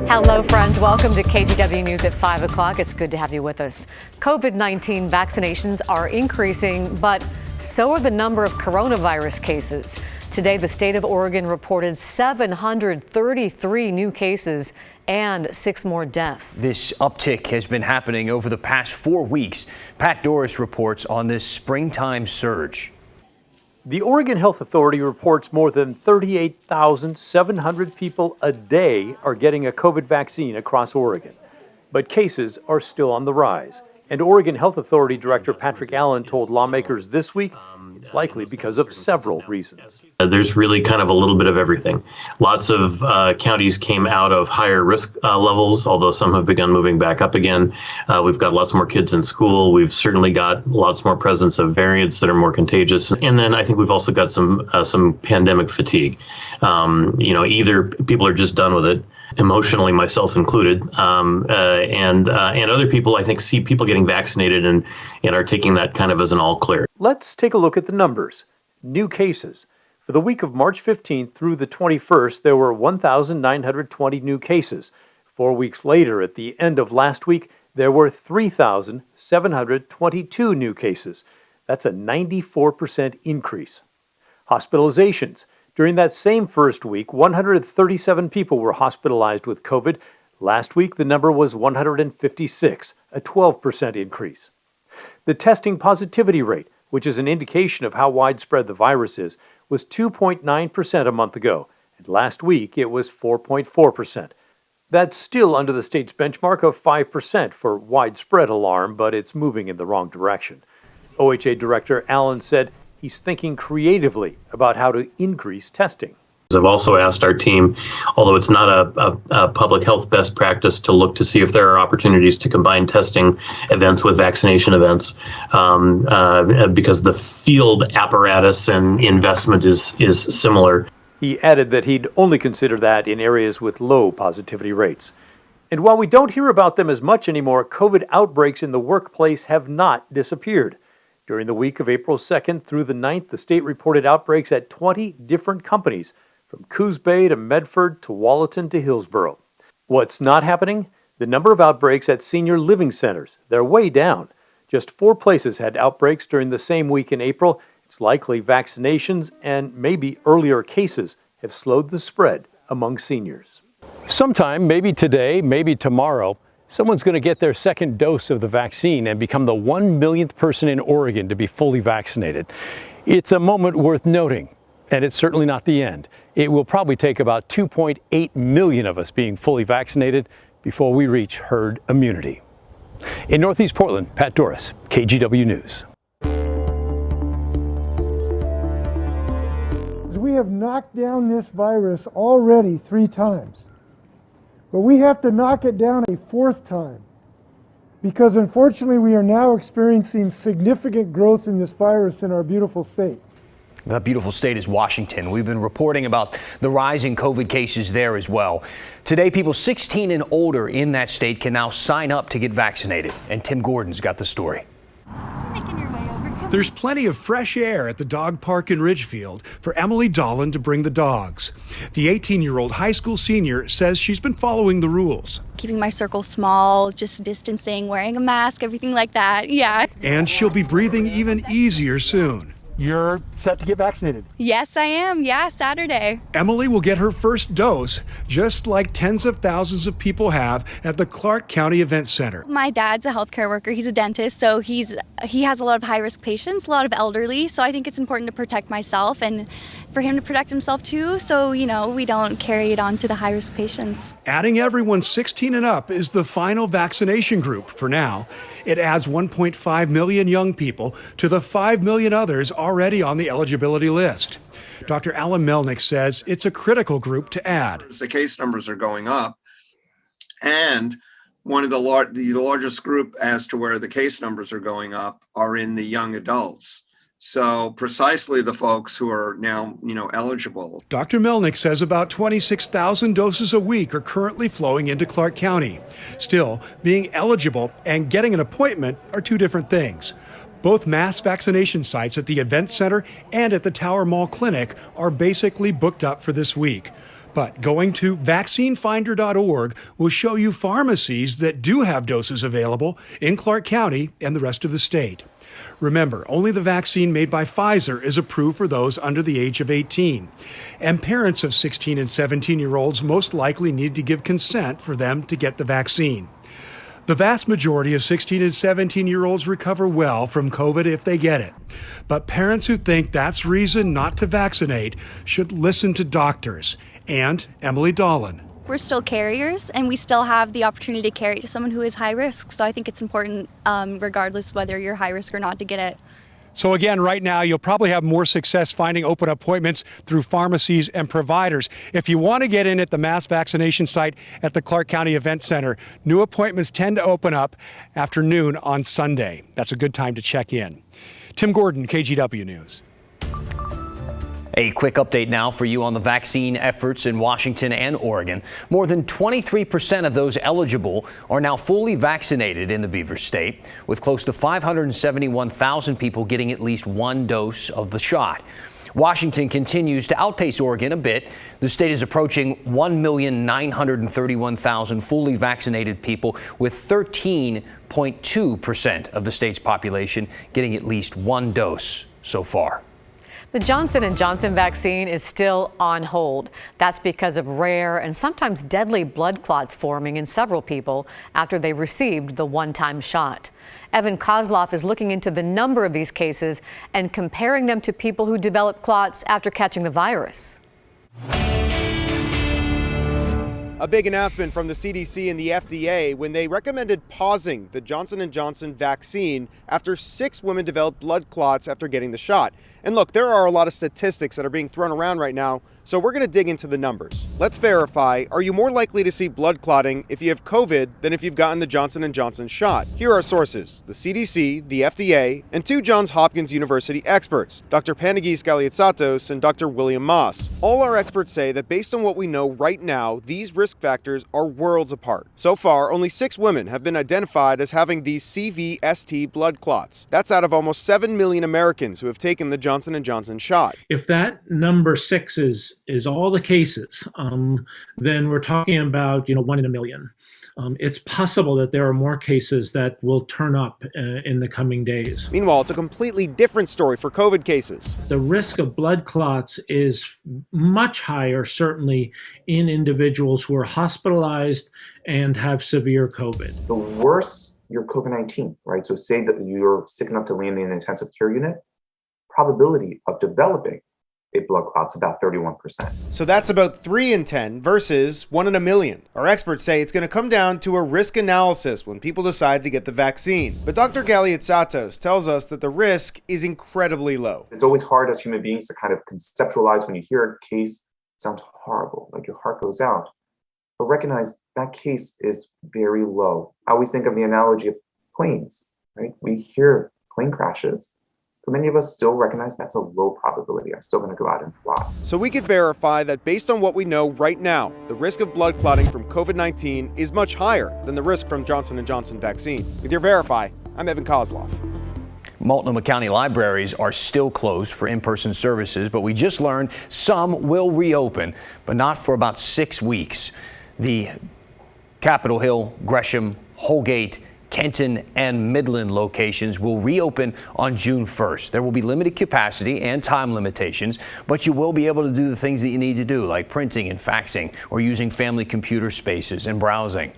Hello, friends. Welcome to KGW News at 5 o'clock. It's good to have you with us. COVID-19 vaccinations are increasing, but so are the number of coronavirus cases. Today, the state of Oregon reported 733 new cases and 6 more deaths. This uptick has been happening over the past 4 weeks. Pat Doris reports on this springtime surge. The Oregon Health Authority reports more than 38,700 people a day are getting a COVID vaccine across Oregon. But cases are still on the rise. And Oregon Health Authority Director Patrick Allen told lawmakers this week it's likely because of several reasons. There's really kind of a little bit of everything. Lots of counties came out of higher risk levels, although some have begun moving back up again. We've got lots more kids in school. We've certainly got lots more presence of variants that are more contagious. And then I think we've also got some pandemic fatigue. Either people are just done with it, emotionally, myself included, and other people, I think, see people getting vaccinated and are taking that kind of as an all clear. Let's take a look at the numbers. New cases. For the week of March 15th through the 21st, there were 1,920 new cases. 4 weeks later, at the end of last week, there were 3,722 new cases. That's a 94% increase. Hospitalizations. During that same first week, 137 people were hospitalized with COVID. Last week, the number was 156, a 12% increase. The testing positivity rate, which is an indication of how widespread the virus is, was 2.9% a month ago, and last week it was 4.4%. That's still under the state's benchmark of 5% for widespread alarm, but it's moving in the wrong direction. OHA Director Allen said he's thinking creatively about how to increase testing. I've also asked our team, although it's not a public health best practice, to look to see if there are opportunities to combine testing events with vaccination events, because the field apparatus and investment is similar. He added that he'd only consider that in areas with low positivity rates. And while we don't hear about them as much anymore, COVID outbreaks in the workplace have not disappeared. During the week of April 2nd through the 9th, the state reported outbreaks at 20 different companies, from Coos Bay to Medford to Wallaton to Hillsborough. What's not happening? The number of outbreaks at senior living centers. They're way down. Just 4 places had outbreaks during the same week in April. It's likely vaccinations and maybe earlier cases have slowed the spread among seniors. Sometime, maybe today, maybe tomorrow, someone's going to get their second dose of the vaccine and become the 1 millionth person in Oregon to be fully vaccinated. It's a moment worth noting, and it's certainly not the end. It will probably take about 2.8 million of us being fully vaccinated before we reach herd immunity. In Northeast Portland, Pat Doris, KGW News. We have knocked down this virus already 3 times. But we have to knock it down a 4th time, because unfortunately we are now experiencing significant growth in this virus in our beautiful state. That beautiful state is Washington. We've been reporting about the rising COVID cases there as well. Today, people 16 and older in that state can now sign up to get vaccinated. And Tim Gordon's got the story. There's plenty of fresh air at the dog park in Ridgefield for Emily Dolan to bring the dogs. The 18-year-old high school senior says she's been following the rules. Keeping my circle small, just distancing, wearing a mask, everything like that, yeah. And she'll be breathing even easier soon. You're set to get vaccinated. Yes, I am. Yeah, Saturday. Emily will get her first dose, just like tens of thousands of people have at the Clark County Event Center. My dad's a healthcare worker. He's a dentist, so he has a lot of high-risk patients, a lot of elderly, so I think it's important to protect myself and for him to protect himself too, so, we don't carry it on to the high-risk patients. Adding everyone 16 and up is the final vaccination group for now. It adds 1.5 million young people to the 5 million others already on the eligibility list. Dr. Alan Melnick says it's a critical group to add. The case numbers are going up, and one of the largest group as to where the case numbers are going up are in the young adults. So precisely the folks who are now, eligible. Dr. Melnick says about 26,000 doses a week are currently flowing into Clark County. Still, being eligible and getting an appointment are 2 different things. Both mass vaccination sites at the Event Center and at the Tower Mall Clinic are basically booked up for this week. But going to vaccinefinder.org will show you pharmacies that do have doses available in Clark County and the rest of the state. Remember, only the vaccine made by Pfizer is approved for those under the age of 18. And parents of 16 and 17-year-olds most likely need to give consent for them to get the vaccine. The vast majority of 16 and 17-year-olds recover well from COVID if they get it. But parents who think that's reason not to vaccinate should listen to doctors. And Emily Dolan. We're still carriers, and we still have the opportunity to carry to someone who is high risk. So I think it's important, regardless whether you're high risk or not, to get it. So again, right now, you'll probably have more success finding open appointments through pharmacies and providers. If you want to get in at the mass vaccination site at the Clark County Event Center, new appointments tend to open up after noon on Sunday. That's a good time to check in. Tim Gordon, KGW News. A quick update now for you on the vaccine efforts in Washington and Oregon. More than 23% of those eligible are now fully vaccinated in the Beaver State, with close to 571,000 people getting at least one dose of the shot. Washington continues to outpace Oregon a bit. The state is approaching 1,931,000 fully vaccinated people, with 13.2% of the state's population getting at least one dose so far. The Johnson & Johnson vaccine is still on hold. That's because of rare and sometimes deadly blood clots forming in several people after they received the one-time shot. Evan Kozloff is looking into the number of these cases and comparing them to people who developed clots after catching the virus. A big announcement from the CDC and the FDA when they recommended pausing the Johnson & Johnson vaccine after 6 women developed blood clots after getting the shot. And look, there are a lot of statistics that are being thrown around right now, so we're going to dig into the numbers. Let's verify, are you more likely to see blood clotting if you have COVID than if you've gotten the Johnson & Johnson shot? Here are sources: the CDC, the FDA, and 2 Johns Hopkins University experts, Dr. Panagis Galiotsatos and Dr. William Moss. All our experts say that based on what we know right now, these risk factors are worlds apart. So far, only 6 women have been identified as having these CVST blood clots. That's out of almost 7 million Americans who have taken the Johnson & Johnson shot. If that number 6 is all the cases, then we're talking about 1 in a million. It's possible that there are more cases that will turn up in the coming days. Meanwhile, it's a completely different story for COVID cases. The risk of blood clots is much higher, certainly in individuals who are hospitalized and have severe COVID. The worse your COVID-19, right? So say that you're sick enough to land in an intensive care unit, probability of developing a blood clot's about 31%. So that's about 3 in 10 versus 1 in a million. Our experts say it's going to come down to a risk analysis when people decide to get the vaccine. But Dr. Galiotsatos tells us that the risk is incredibly low. It's always hard as human beings to kind of conceptualize when you hear a case, it sounds horrible, like your heart goes out. But recognize that case is very low. I always think of the analogy of planes, right? We hear plane crashes. But many of us still recognize that's a low probability. I'm still going to go out and fly. So we could verify that based on what we know right now, the risk of blood clotting from COVID-19 is much higher than the risk from Johnson & Johnson vaccine. With your Verify, I'm Evan Kozloff. Multnomah County libraries are still closed for in-person services, but we just learned some will reopen, but not for about 6 weeks. The Capitol Hill, Gresham, Holgate, Kenton and Midland locations will reopen on June 1st. There will be limited capacity and time limitations, but you will be able to do the things that you need to do, like printing and faxing or using family computer spaces and browsing.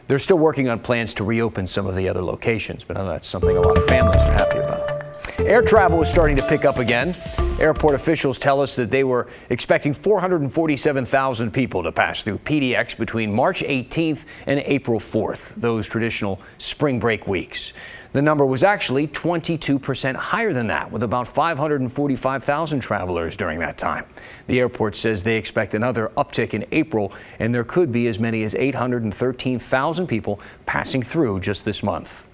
They're still working on plans to reopen some of the other locations, but that's something a lot of families are happy about. Air travel is starting to pick up again. Airport officials tell us that they were expecting 447,000 people to pass through PDX between March 18th and April 4th, those traditional spring break weeks. The number was actually 22% higher than that, with about 545,000 travelers during that time. The airport says they expect another uptick in April, and there could be as many as 813,000 people passing through just this month.